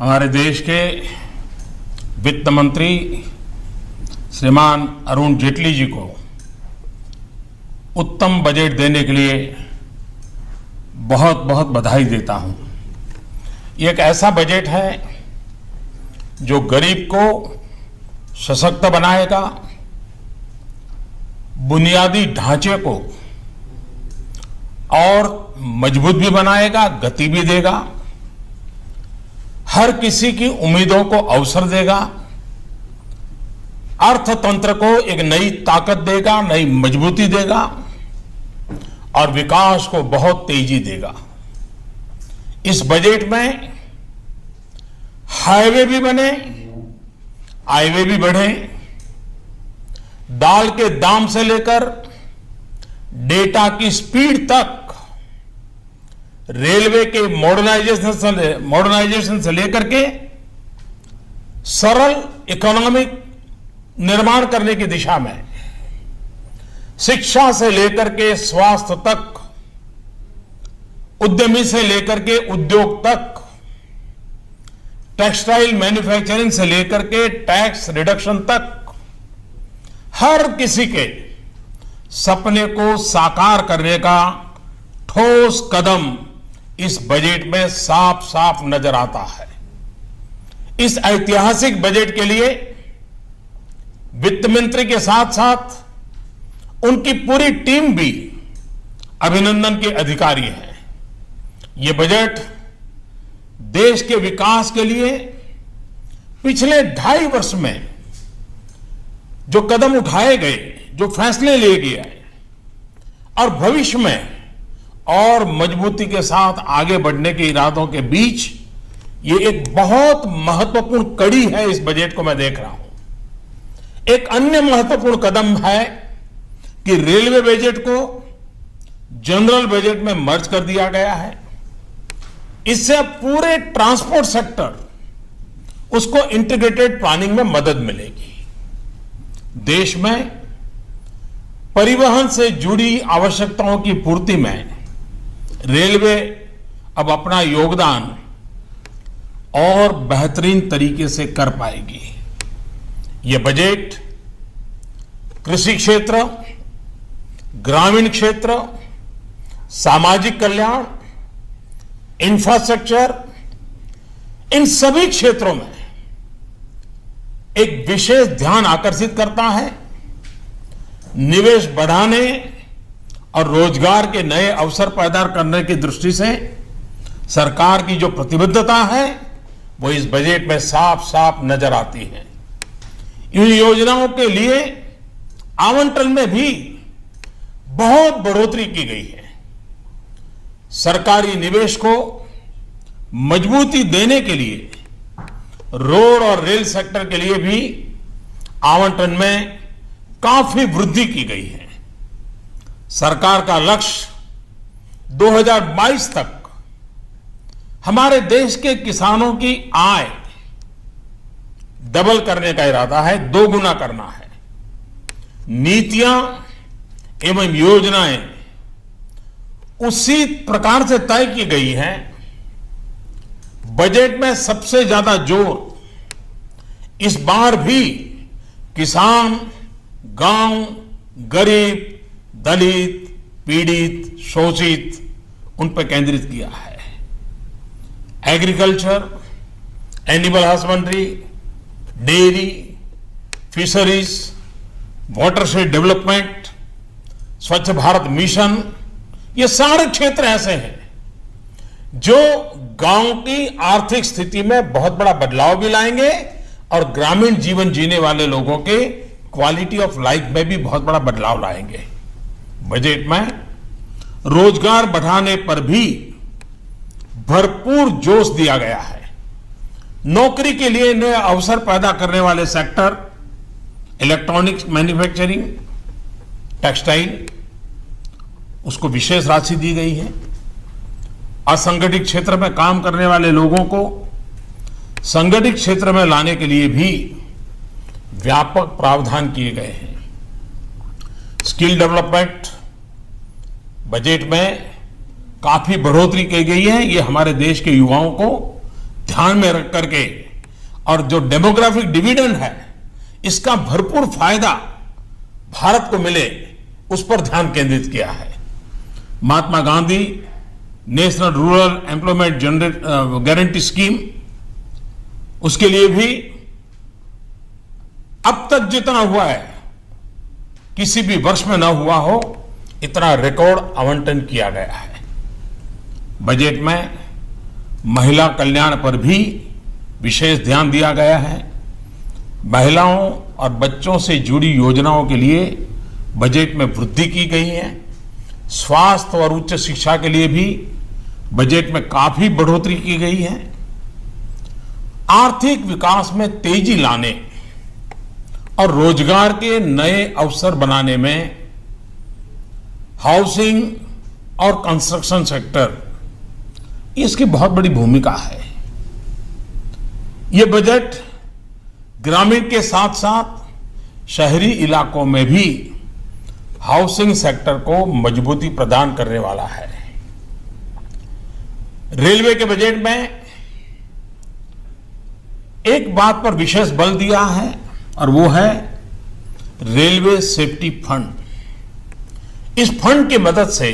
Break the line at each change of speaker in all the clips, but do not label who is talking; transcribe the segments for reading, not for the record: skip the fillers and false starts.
हमारे देश के वित्त मंत्री श्रीमान अरुण जेटली जी को उत्तम बजट देने के लिए बहुत बहुत बधाई देता हूं। ये एक ऐसा बजट है जो गरीब को सशक्त बनाएगा, बुनियादी ढांचे को और मजबूत भी बनाएगा, गति भी देगा, हर किसी की उम्मीदों को अवसर देगा, अर्थतंत्र को एक नई ताकत देगा, नई मजबूती देगा और विकास को बहुत तेजी देगा। इस बजट में हाईवे भी बने, हाईवे भी बढ़े, दाल के दाम से लेकर डेटा की स्पीड तक, रेलवे के मॉडर्नाइजेशन से लेकर के सरल इकोनॉमिक निर्माण करने की दिशा में, शिक्षा से लेकर के स्वास्थ्य तक, उद्यमी से लेकर के उद्योग तक, टेक्सटाइल मैन्युफैक्चरिंग से लेकर के टैक्स रिडक्शन तक, हर किसी के सपने को साकार करने का ठोस कदम इस बजट में साफ साफ नजर आता है। इस ऐतिहासिक बजट के लिए वित्त मंत्री के साथ साथ उनकी पूरी टीम भी अभिनंदन के अधिकारी है। ये बजट देश के विकास के लिए पिछले 2.5 वर्ष में जो कदम उठाए गए, जो फैसले लिए गए और भविष्य में और मजबूती के साथ आगे बढ़ने के इरादों के बीच ये एक बहुत महत्वपूर्ण कड़ी है। इस बजट को मैं देख रहा हूं। एक अन्य महत्वपूर्ण कदम है कि रेलवे बजट को जनरल बजट में मर्ज कर दिया गया है। इससे पूरे ट्रांसपोर्ट सेक्टर, उसको इंटीग्रेटेड प्लानिंग में मदद मिलेगी। देश में परिवहन से जुड़ी आवश्यकताओं की पूर्ति में रेलवे अब अपना योगदान और बेहतरीन तरीके से कर पाएगी। यह बजट कृषि क्षेत्र, ग्रामीण क्षेत्र, सामाजिक कल्याण, इंफ्रास्ट्रक्चर, इन सभी क्षेत्रों में एक विशेष ध्यान आकर्षित करता है। निवेश बढ़ाने और रोजगार के नए अवसर पैदा करने की दृष्टि से सरकार की जो प्रतिबद्धता है वो इस बजट में साफ साफ नजर आती है। इन योजनाओं के लिए आवंटन में भी बहुत बढ़ोतरी की गई है। सरकारी निवेश को मजबूती देने के लिए रोड और रेल सेक्टर के लिए भी आवंटन में काफी वृद्धि की गई है। सरकार का लक्ष्य 2022 तक हमारे देश के किसानों की आय डबल करने का इरादा है, 2 गुना करना है। नीतियां एवं योजनाएं उसी प्रकार से तय की गई हैं। बजट में सबसे ज्यादा जोर इस बार भी किसान, गांव, गरीब, दलित, पीड़ित, शोषित, उन पर केंद्रित किया है। Agriculture, animal husbandry, dairy, fisheries, watershed development, स्वच्छ भारत मिशन, ये सारे क्षेत्र ऐसे हैं जो गांव की आर्थिक स्थिति में बहुत बड़ा बदलाव भी लाएंगे और ग्रामीण जीवन जीने वाले लोगों के क्वालिटी ऑफ लाइफ में भी बहुत बड़ा बदलाव लाएंगे। बजट में रोजगार बढ़ाने पर भी भरपूर जोश दिया गया है। नौकरी के लिए नए अवसर पैदा करने वाले सेक्टर, इलेक्ट्रॉनिक्स मैन्युफैक्चरिंग, टेक्सटाइल, उसको विशेष राशि दी गई है। असंगठित क्षेत्र में काम करने वाले लोगों को संगठित क्षेत्र में लाने के लिए भी व्यापक प्रावधान किए गए हैं। स्किल डेवलपमेंट बजट में काफी बढ़ोतरी की गई है। ये हमारे देश के युवाओं को ध्यान में रख करके और जो डेमोग्राफिक डिविडेंड है इसका भरपूर फायदा भारत को मिले उस पर ध्यान केंद्रित किया है। Mahatma Gandhi national rural employment guarantee scheme, उसके लिए भी अब तक जितना हुआ है किसी भी वर्ष में न हुआ हो इतना रिकॉर्ड आवंटन किया गया है। बजट में महिला कल्याण पर भी विशेष ध्यान दिया गया है। महिलाओं और बच्चों से जुड़ी योजनाओं के लिए बजट में वृद्धि की गई है। स्वास्थ्य और उच्च शिक्षा के लिए भी बजट में काफी बढ़ोतरी की गई है। आर्थिक विकास में तेजी लाने और रोजगार के नए अवसर बनाने में हाउसिंग और कंस्ट्रक्शन सेक्टर, इसकी बहुत बड़ी भूमिका है। यह बजट ग्रामीण के साथ साथ शहरी इलाकों में भी हाउसिंग सेक्टर को मजबूती प्रदान करने वाला है। रेलवे के बजट में एक बात पर विशेष बल दिया है और वो है रेलवे सेफ्टी फंड। इस फंड की मदद से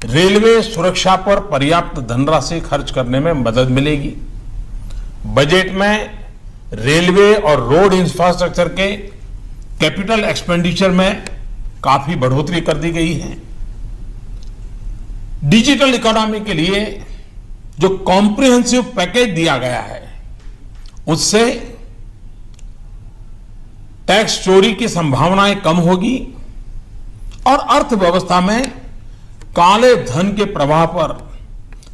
रेलवे सुरक्षा पर पर्याप्त धनराशि खर्च करने में मदद मिलेगी। बजट में रेलवे और रोड इंफ्रास्ट्रक्चर के कैपिटल एक्सपेंडिचर में काफी बढ़ोतरी कर दी गई है। डिजिटल इकोनॉमी के लिए जो कॉम्प्रिहेंसिव पैकेज दिया गया है उससे टैक्स चोरी की संभावनाएं कम होगी और अर्थव्यवस्था में काले धन के प्रवाह पर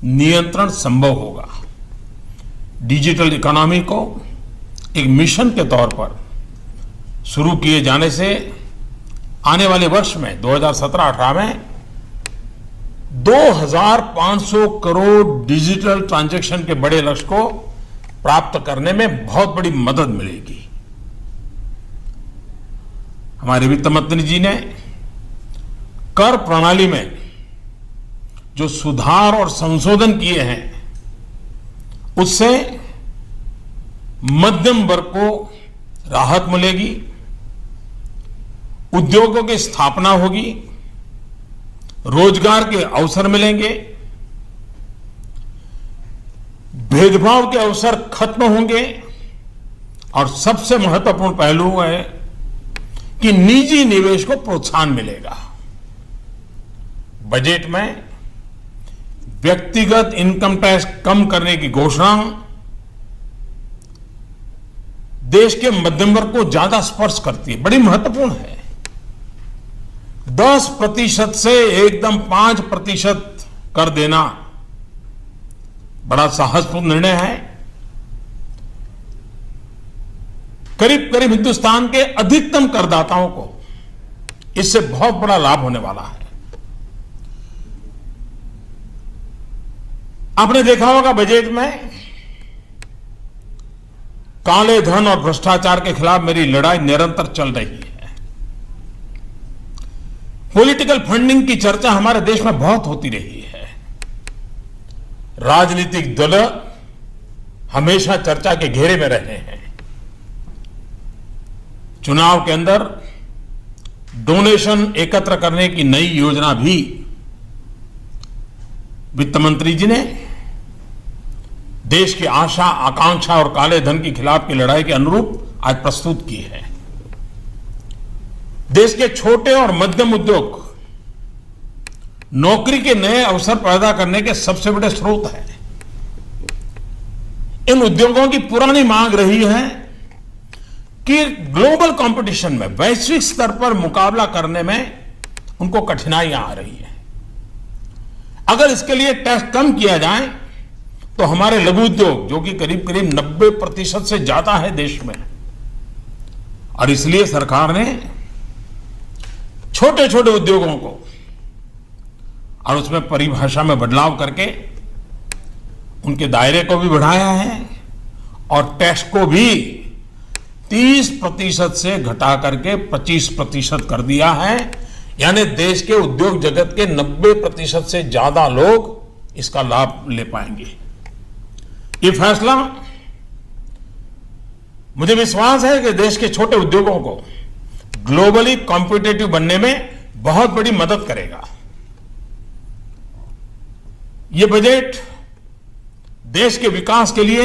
नियंत्रण संभव होगा। डिजिटल इकोनॉमी को एक मिशन के तौर पर शुरू किए जाने से आने वाले वर्ष में 2017-18 में 2500 करोड़ डिजिटल ट्रांजैक्शन के बड़े लक्ष्य को प्राप्त करने में बहुत बड़ी मदद मिलेगी। हमारे वित्त मंत्री जी ने कर प्रणाली में जो सुधार और संशोधन किए हैं उससे मध्यम वर्ग को राहत मिलेगी, उद्योगों की स्थापना होगी, रोजगार के अवसर मिलेंगे, भेदभाव के अवसर खत्म होंगे और सबसे महत्वपूर्ण पहलू है कि निजी निवेश को प्रोत्साहन मिलेगा। बजट में व्यक्तिगत इनकम टैक्स कम करने की घोषणा देश के मध्यम वर्ग को ज्यादा स्पर्श करती है, बड़ी महत्वपूर्ण है। 10% से एकदम 5% कर देना बड़ा साहसपूर्ण निर्णय है। करीब करीब हिंदुस्तान के अधिकतम करदाताओं को इससे बहुत बड़ा लाभ होने वाला है। आपने देखा होगा बजट में काले धन और भ्रष्टाचार के खिलाफ मेरी लड़ाई निरंतर चल रही है। पॉलिटिकल फंडिंग की चर्चा हमारे देश में बहुत होती रही है। राजनीतिक दल हमेशा चर्चा के घेरे में रहे हैं। चुनाव के अंदर डोनेशन एकत्र करने की नई योजना भी वित्त मंत्री जी ने देश की आशा आकांक्षा और काले धन के खिलाफ की लड़ाई के अनुरूप आज प्रस्तुत की है। देश के छोटे और मध्यम उद्योग नौकरी के नए अवसर पैदा करने के सबसे बड़े स्रोत हैं। इन उद्योगों की पुरानी मांग रही है कि ग्लोबल कंपटीशन में वैश्विक स्तर पर मुकाबला करने में उनको कठिनाइयां आ रही है। अगर इसके लिए टैक्स कम किया जाए तो हमारे लघु उद्योग, जो कि करीब करीब 90% से ज्यादा है देश में, और इसलिए सरकार ने छोटे छोटे उद्योगों को और उसमें परिभाषा में बदलाव करके उनके दायरे को भी बढ़ाया है और टैक्स को भी 30% से घटा करके 25% कर दिया है। यानी देश के उद्योग जगत के 90% से ज्यादा लोग इसका लाभ ले पाएंगे। ये फैसला मुझे विश्वास है कि देश के छोटे उद्योगों को ग्लोबली कॉम्पिटिटिव बनने में बहुत बड़ी मदद करेगा। ये बजट देश के विकास के लिए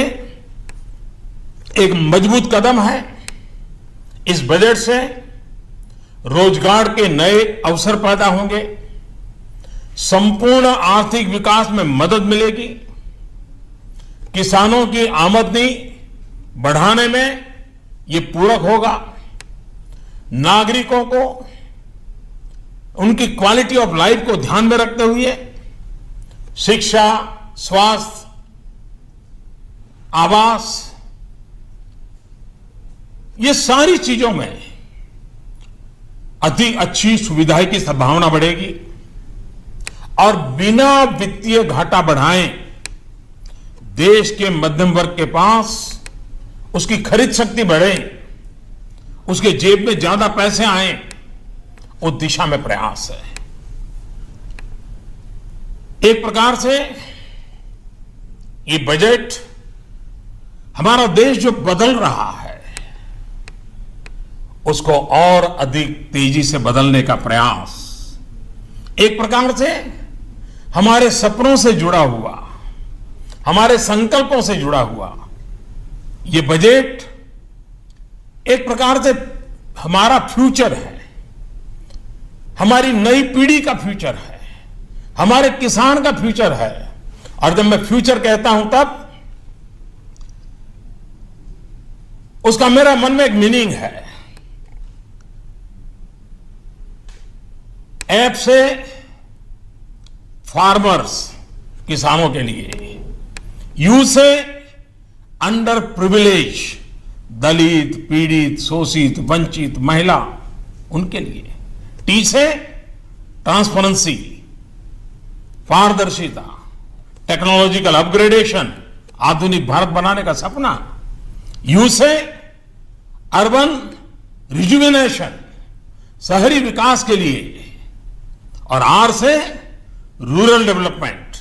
एक मजबूत कदम है। इस बजट से रोजगार के नए अवसर पैदा होंगे, संपूर्ण आर्थिक विकास में मदद मिलेगी, किसानों की आमदनी बढ़ाने में ये पूरक होगा, नागरिकों को उनकी क्वालिटी ऑफ लाइफ को ध्यान में रखते हुए शिक्षा, स्वास्थ्य, आवास, ये सारी चीजों में अधिक अच्छी सुविधाएं की संभावना बढ़ेगी और बिना वित्तीय घाटा बढ़ाए देश के मध्यम वर्ग के पास उसकी खरीद शक्ति बढ़े, उसके जेब में ज्यादा पैसे आए, उस दिशा में प्रयास है। एक प्रकार से ये बजट हमारा देश जो बदल रहा है उसको और अधिक तेजी से बदलने का प्रयास, एक प्रकार से हमारे सपनों से जुड़ा हुआ, हमारे संकल्पों से जुड़ा हुआ ये बजट एक प्रकार से हमारा फ्यूचर है, हमारी नई पीढ़ी का फ्यूचर है, हमारे किसान का फ्यूचर है। और जब मैं फ्यूचर कहता हूं तब उसका मेरा मन में एक मीनिंग है। ऐप से फार्मर्स, किसानों के लिए, यू से अंडर प्रिविलेज, दलित, पीड़ित, शोषित, वंचित, महिला, उनके लिए, टी से ट्रांसपेरेंसी, पारदर्शिता, टेक्नोलॉजिकल अपग्रेडेशन, आधुनिक भारत बनाने का सपना, यू से अर्बन रिजुविनेशन, शहरी विकास के लिए, और आर से रूरल डेवलपमेंट,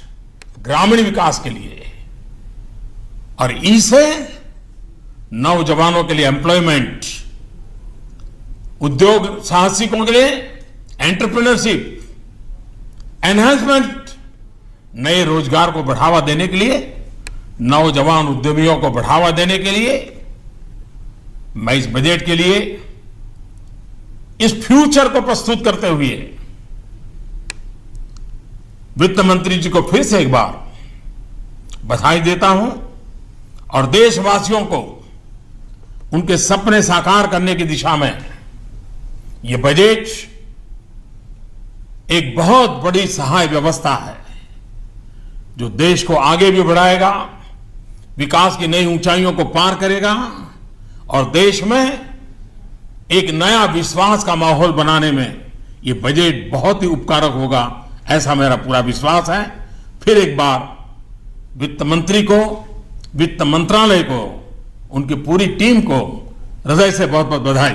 ग्रामीण विकास के लिए, और ई से नौजवानों के लिए एम्प्लॉयमेंट, उद्योग साहसिकों के लिए एंटरप्रेन्योरशिप, एनहांसमेंट, नए रोजगार को बढ़ावा देने के लिए, नौजवान उद्यमियों को बढ़ावा देने के लिए मैं इस बजट के लिए इस फ्यूचर को प्रस्तुत करते हुए वित्त मंत्री जी को फिर से एक बार बधाई देता हूं और देशवासियों को उनके सपने साकार करने की दिशा में यह बजट एक बहुत बड़ी सहाय व्यवस्था है जो देश को आगे भी बढ़ाएगा, विकास की नई ऊंचाइयों को पार करेगा और देश में एक नया विश्वास का माहौल बनाने में यह बजट बहुत ही उपकारक होगा, ऐसा मेरा पूरा विश्वास है। फिर एक बार वित्त मंत्री को, वित्त मंत्रालय को, उनकी पूरी टीम को हृदय से बहुत बहुत बधाई।